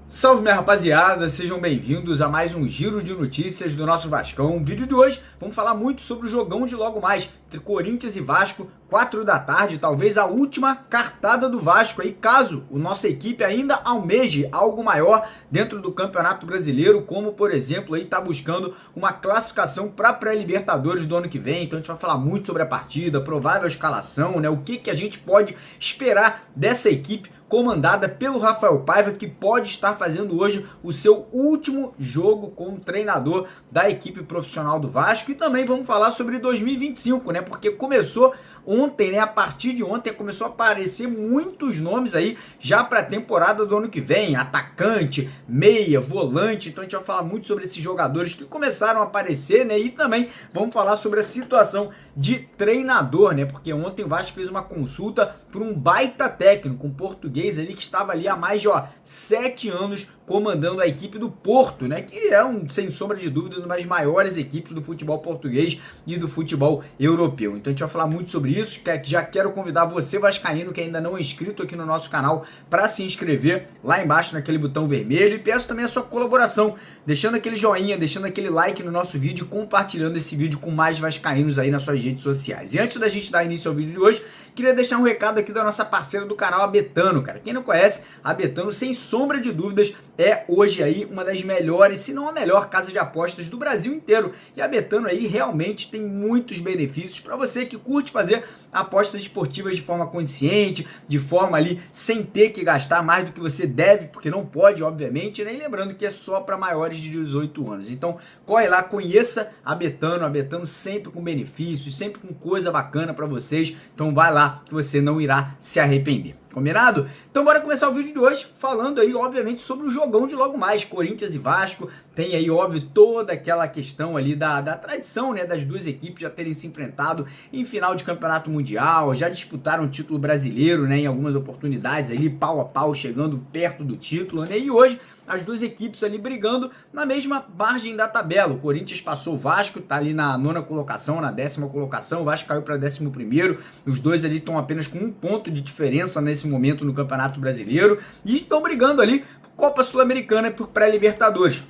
Salve, minha rapaziada, sejam bem-vindos a mais um giro de notícias do nosso Vascão. No vídeo de hoje vamos falar muito sobre o jogão de logo mais, entre Corinthians e Vasco, 4 da tarde, talvez a última cartada do Vasco aí, caso a nossa equipe ainda almeje algo maior dentro do Campeonato Brasileiro, como por exemplo aí tá buscando uma classificação para pré-Libertadores do ano que vem. Então a gente vai falar muito sobre a partida, provável escalação, né? O que a gente pode esperar dessa equipe comandada pelo Rafael Paiva, que pode estar fazendo hoje o seu último jogo como treinador da equipe profissional do Vasco. E também vamos falar sobre 2025, né? Porque começou ontem, né? A partir de ontem começou a aparecer muitos nomes aí já para a temporada do ano que vem, atacante, meia, volante. Então a gente vai falar muito sobre esses jogadores que começaram a aparecer, né? E também vamos falar sobre a situação de treinador, né? Porque ontem o Vasco fez uma consulta por um baita técnico, um português ali que estava ali há mais de 7 anos comandando a equipe do Porto, né? Que é, sem sombra de dúvida, uma das maiores equipes do futebol português e do futebol europeu. Então a gente vai falar muito sobre isso. Já quero convidar você, vascaíno, que ainda não é inscrito aqui no nosso canal, para se inscrever lá embaixo naquele botão vermelho. E peço também a sua colaboração, deixando aquele joinha, deixando aquele like no nosso vídeo, compartilhando esse vídeo com mais vascaínos aí nas suas redes sociais. E antes da gente dar início ao vídeo de hoje, queria deixar um recado aqui da nossa parceira do canal, a Betano, cara. Quem não conhece, a Betano, sem sombra de dúvidas, é hoje aí uma das melhores, se não a melhor casa de apostas do Brasil inteiro. E a Betano aí realmente tem muitos benefícios para você que curte fazer apostas esportivas de forma consciente, de forma ali sem ter que gastar mais do que você deve, porque não pode, obviamente, né? E lembrando que é só para maiores de 18 anos. Então, corre lá, conheça a Betano sempre com benefícios, sempre com coisa bacana para vocês. Então, vai lá que você não irá se arrepender. Combinado? Então bora começar o vídeo de hoje falando aí, obviamente, sobre o jogão de logo mais, Corinthians e Vasco. Tem aí, óbvio, toda aquela questão ali da tradição, né, das duas equipes já terem se enfrentado em final de campeonato mundial, já disputaram o título brasileiro, né, em algumas oportunidades ali, pau a pau, chegando perto do título, né, e hoje as duas equipes ali brigando na mesma margem da tabela. O Corinthians passou o Vasco, tá ali na 9ª colocação, na 10ª colocação, o Vasco caiu para 11º, os dois ali estão apenas com 1 ponto de diferença nesse momento no Campeonato Brasileiro, e estão brigando ali por Copa Sul-Americana e por pré-Libertadores.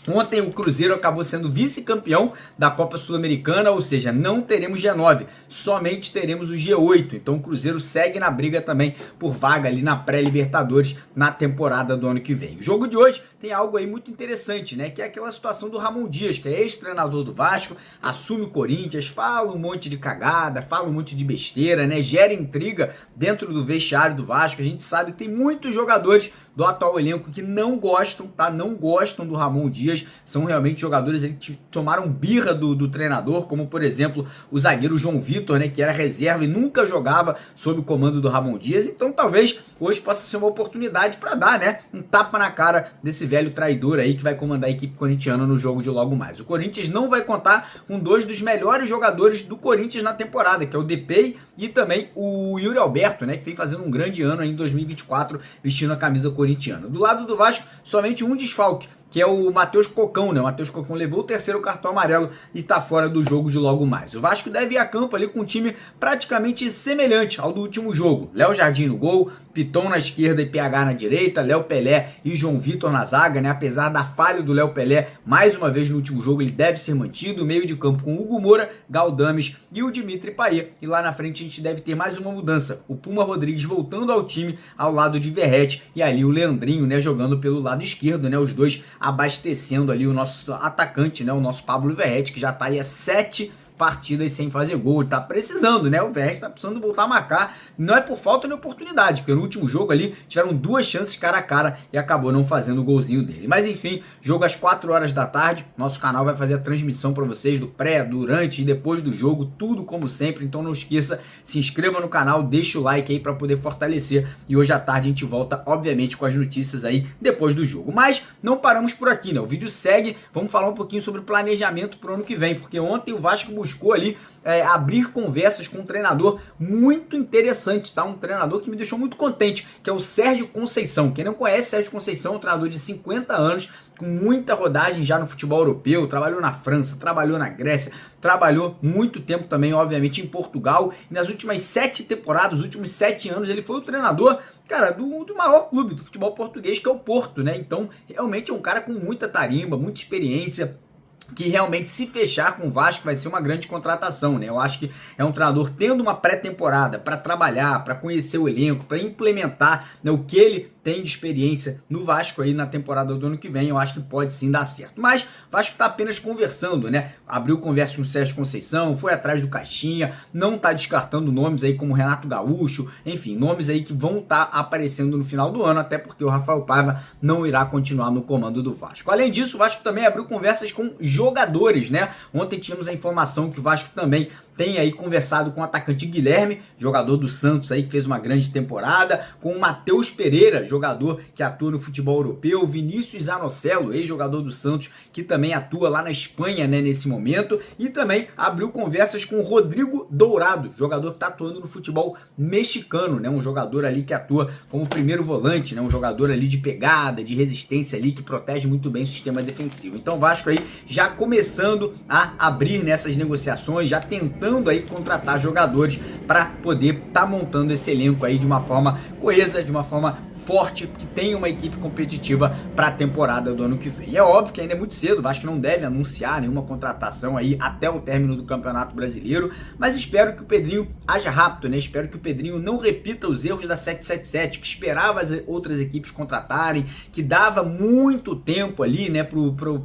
Ontem o Cruzeiro acabou sendo vice-campeão da Copa Sul-Americana, ou seja, não teremos G9, somente teremos o G8. Então o Cruzeiro segue na briga também por vaga ali na pré-Libertadores na temporada do ano que vem. O jogo de hoje tem algo aí muito interessante, né? Que é aquela situação do Ramon Dias, que é ex-treinador do Vasco, assume o Corinthians, fala um monte de cagada, fala um monte de besteira, né? Gera intriga dentro do vestiário do Vasco. A gente sabe que tem muitos jogadores do atual elenco que não gostam, tá? Não gostam do Ramon Dias, são realmente jogadores que tomaram birra do treinador, como por exemplo o zagueiro João Vitor, né? Que era reserva e nunca jogava sob o comando do Ramon Dias. Então talvez hoje possa ser uma oportunidade para dar, né, um tapa na cara desse velho traidor aí que vai comandar a equipe corintiana no jogo de logo mais. O Corinthians não vai contar com 2 dos melhores jogadores do Corinthians na temporada, que é o Depay e também o Yuri Alberto, né, que vem fazendo um grande ano aí em 2024 vestindo a camisa corintiana. Do lado do Vasco, somente um desfalque, que é o Matheus Cocão, né? O Matheus Cocão levou o 3º cartão amarelo e tá fora do jogo de logo mais. O Vasco deve ir a campo ali com um time praticamente semelhante ao do último jogo. Léo Jardim no gol, Piton na esquerda e PH na direita, Léo Pelé e João Vitor na zaga, né? Apesar da falha do Léo Pelé, mais uma vez no último jogo, ele deve ser mantido. Meio de campo com Hugo Moura, Galdames e o Dimitri Payet. E lá na frente a gente deve ter mais uma mudança. O Puma Rodrigues voltando ao time ao lado de Verratti e ali o Leandrinho, né? Jogando pelo lado esquerdo, né? Os dois abastecendo ali o nosso atacante, né? O nosso Pablo Verratti, que já tá aí há 7 partidas sem fazer gol. Ele tá precisando, né? O Verratti tá precisando voltar a marcar. Não é por falta de oportunidade, porque no último jogo ali tiveram 2 chances cara a cara e acabou não fazendo o golzinho dele. Mas enfim, jogo às 4 horas da tarde. Nosso canal vai fazer a transmissão para vocês do pré, durante e depois do jogo, tudo como sempre. Então não esqueça, se inscreva no canal, deixa o like aí para poder fortalecer. E hoje à tarde a gente volta, obviamente, com as notícias aí depois do jogo. Mas não paramos por aqui, né? O vídeo segue. Vamos falar um pouquinho sobre o planejamento pro ano que vem, porque ontem o Vasco buscou buscou ali abrir conversas com um treinador muito interessante, tá? Um treinador que me deixou muito contente, que é o Sérgio Conceição. Quem não conhece, Sérgio Conceição é um treinador de 50 anos, com muita rodagem já no futebol europeu, trabalhou na França, trabalhou na Grécia, trabalhou muito tempo também, obviamente, em Portugal, e nas últimas 7 temporadas, os últimos 7 anos, ele foi o treinador, cara, do maior clube do futebol português, que é o Porto, né? Então, realmente é um cara com muita tarimba, muita experiência, que realmente, se fechar com o Vasco, vai ser uma grande contratação, né? Eu acho que é um treinador tendo uma pré-temporada para trabalhar, para conhecer o elenco, para implementar, né, o que ele tem de experiência no Vasco aí na temporada do ano que vem, eu acho que pode sim dar certo. Mas o Vasco está apenas conversando, né? Abriu conversa com o Sérgio Conceição, foi atrás do Caixinha, não está descartando nomes aí como Renato Gaúcho, enfim, nomes aí que vão estar aparecendo no final do ano, até porque o Rafael Paiva não irá continuar no comando do Vasco. Além disso, o Vasco também abriu conversas com jogadores, né? Ontem tínhamos a informação que o Vasco também tem aí conversado com o atacante Guilherme, jogador do Santos aí que fez uma grande temporada, com o Matheus Pereira, jogador que atua no futebol europeu, Vinícius Zanocelo, ex-jogador do Santos, que também atua lá na Espanha, né, nesse momento, e também abriu conversas com o Rodrigo Dourado, jogador que está atuando no futebol mexicano, né, um jogador ali que atua como primeiro volante, né, um jogador ali de pegada, de resistência ali, que protege muito bem o sistema defensivo. Então o Vasco aí já começando a abrir nessas negociações, já tentando aí contratar jogadores para poder estar montando esse elenco aí de uma forma coesa, de uma forma forte, que tenha uma equipe competitiva para a temporada do ano que vem. É óbvio que ainda é muito cedo, o Vasco não deve anunciar nenhuma contratação aí até o término do Campeonato Brasileiro, mas espero que o Pedrinho haja rápido, né? Espero que o Pedrinho não repita os erros da 777, que esperava as outras equipes contratarem, que dava muito tempo ali, né,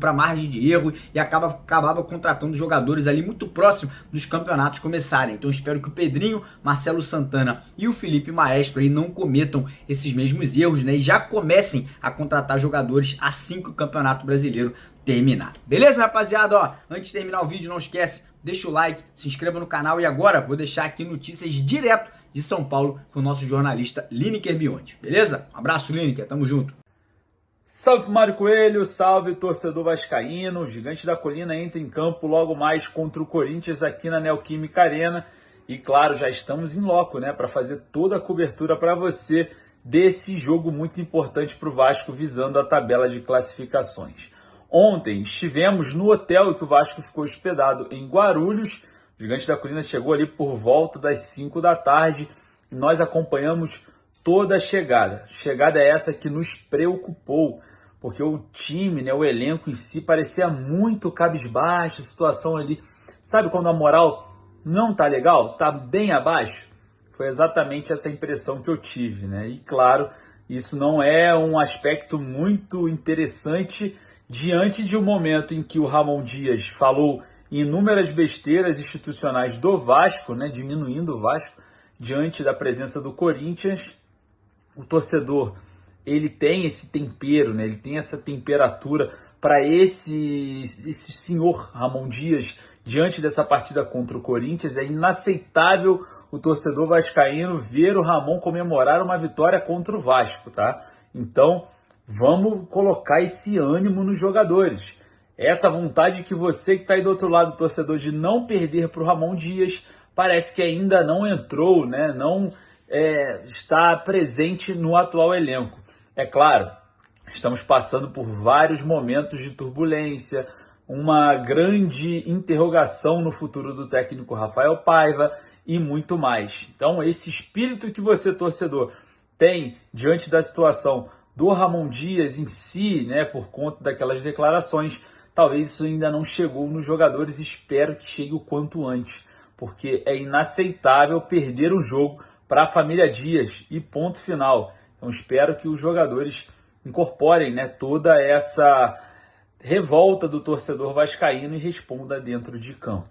para margem de erro e acabava contratando jogadores ali muito próximo dos campeonatos começarem. Então espero que o Pedrinho, Marcelo Santana e o Felipe Maestro aí não cometam esses mesmos erros, né, e já comecem a contratar jogadores assim que o Campeonato Brasileiro terminar. Beleza, rapaziada? Ó, antes de terminar o vídeo, não esquece, deixa o like, se inscreva no canal e agora vou deixar aqui notícias direto de São Paulo com o nosso jornalista Lineker Bionde. Beleza? Um abraço, Lineker, tamo junto. Salve Mário Coelho, salve torcedor vascaíno. O Gigante da Colina entra em campo logo mais contra o Corinthians aqui na Neoquímica Arena. E claro, já estamos em loco, né, para fazer toda a cobertura para você desse jogo muito importante para o Vasco, visando a tabela de classificações. Ontem estivemos no hotel que o Vasco ficou hospedado em Guarulhos. O Gigante da Colina chegou ali por volta das 5 da tarde e nós acompanhamos toda a chegada. Chegada essa que nos preocupou, porque o time, né, o elenco em si parecia muito cabisbaixo, a situação ali, sabe quando a moral não tá legal, tá bem abaixo? Foi exatamente essa impressão que eu tive, né? E claro, isso não é um aspecto muito interessante diante de um momento em que o Ramon Dias falou inúmeras besteiras institucionais do Vasco, né, diminuindo o Vasco diante da presença do Corinthians. O torcedor, ele tem esse tempero, né? Ele tem essa temperatura para esse senhor Ramon Dias diante dessa partida contra o Corinthians. É inaceitável o torcedor vascaíno ver o Ramon comemorar uma vitória contra o Vasco, tá? Então, vamos colocar esse ânimo nos jogadores. Essa vontade que você que está aí do outro lado, torcedor, de não perder para o Ramon Dias, parece que ainda não entrou, né? Não está presente no atual elenco. É claro, estamos passando por vários momentos de turbulência, uma grande interrogação no futuro do técnico Rafael Paiva e muito mais. Então, esse espírito que você, torcedor, tem diante da situação do Ramon Dias em si, né, por conta daquelas declarações, talvez isso ainda não chegou nos jogadores. Espero que chegue o quanto antes, porque é inaceitável perder um jogo para a família Dias e ponto final. Então espero que os jogadores incorporem, né, toda essa revolta do torcedor vascaíno e responda dentro de campo.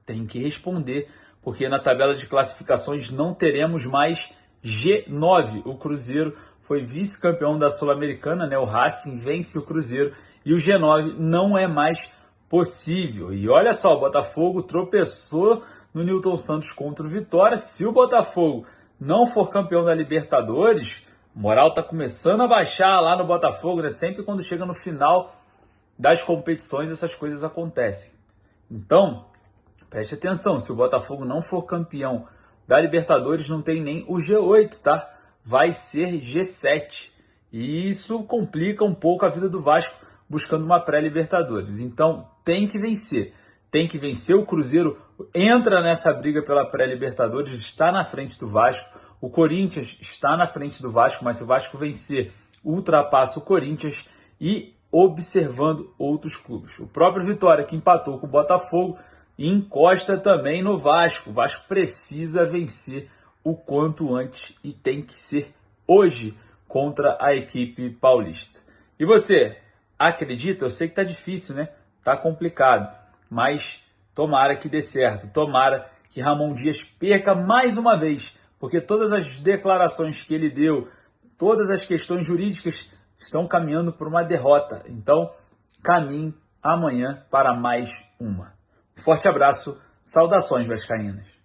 Tem que responder, porque na tabela de classificações não teremos mais G9. O Cruzeiro foi vice-campeão da Sul-Americana, né? O Racing vence o Cruzeiro e o G9 não é mais possível. E olha só, o Botafogo tropeçou no Newton Santos contra o Vitória. Se o Botafogo não for campeão da Libertadores, a moral tá começando a baixar lá no Botafogo, né? Sempre quando chega no final das competições essas coisas acontecem. Então, Preste atenção, se o Botafogo não for campeão da Libertadores, não tem nem o G8, tá? Vai ser G7. E isso complica um pouco a vida do Vasco buscando uma pré-Libertadores. Então tem que vencer. Tem que vencer. O Cruzeiro entra nessa briga pela pré-Libertadores, está na frente do Vasco. O Corinthians está na frente do Vasco, mas se o Vasco vencer, ultrapassa o Corinthians e observando outros clubes. O próprio Vitória, que empatou com o Botafogo, encosta também no Vasco. O Vasco precisa vencer o quanto antes e tem que ser hoje contra a equipe paulista. E você, acredita? Eu sei que tá difícil, né? Tá complicado, mas tomara que dê certo. Tomara que Ramon Dias perca mais uma vez, porque todas as declarações que ele deu, todas as questões jurídicas estão caminhando para uma derrota. Então, caminhe amanhã para mais uma. Forte abraço, saudações vascaínas.